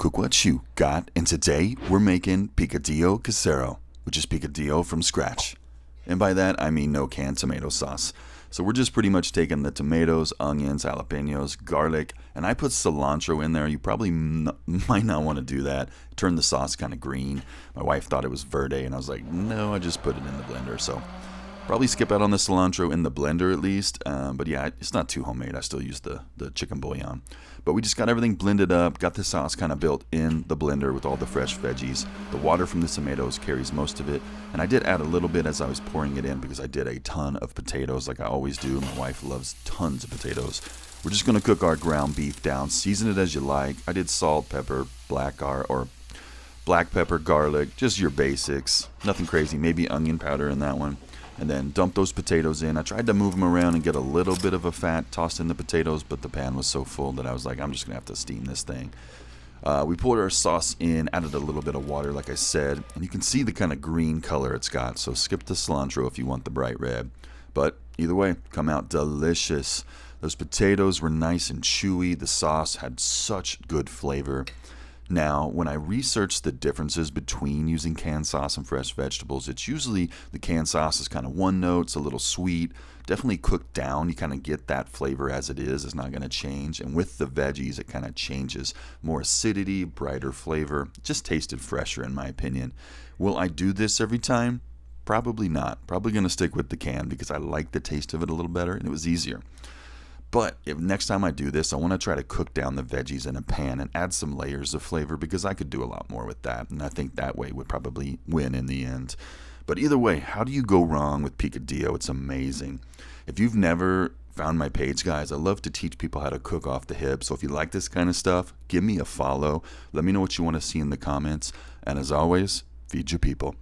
cook what you got, and today we're making Picadillo Casero, which is picadillo from scratch. And by that, I mean no canned tomato sauce. So we're just pretty much taking the tomatoes, onions, jalapenos, garlic, and I put cilantro in there. You probably might not want to do that. Turn the sauce kind of green. My wife thought it was verde, and I was like, no, I just put it in the blender. So probably skip out on the cilantro in the blender at least. But yeah, it's not too homemade. I still use the chicken bouillon. But we just got everything blended up, got the sauce kind of built in the blender with all the fresh veggies. The water from the tomatoes carries most of it. And I did add a little bit as I was pouring it in because I did a ton of potatoes like I always do. My wife loves tons of potatoes. We're just going to cook our ground beef down. Season it as you like. I did salt, pepper, black pepper, garlic, just your basics. Nothing crazy. Maybe onion powder in that one. And then dump those potatoes in. I tried to move them around and get a little bit of a fat tossed in the potatoes, but the pan was so full that I was like, I'm just going to have to steam this thing. We poured our sauce in, added a little bit of water, like I said, and you can see the kind of green color it's got, so skip the cilantro if you want the bright red. But either way, come out delicious. Those potatoes were nice and chewy. The sauce had such good flavor. Now, when I research the differences between using canned sauce and fresh vegetables, it's usually the canned sauce is kind of one note, it's a little sweet, definitely cooked down. You kind of get that flavor as it is. It's not going to change. And with the veggies, it kind of changes. More acidity, brighter flavor. Just tasted fresher in my opinion. Will I do this every time? Probably not. Probably going to stick with the can because I like the taste of it a little better and it was easier. But if next time I do this, I want to try to cook down the veggies in a pan and add some layers of flavor because I could do a lot more with that. And I think that way would probably win in the end. But either way, how do you go wrong with picadillo? It's amazing. If you've never found my page, guys, I love to teach people how to cook off the hip. So if you like this kind of stuff, give me a follow. Let me know what you want to see in the comments. And as always, feed your people.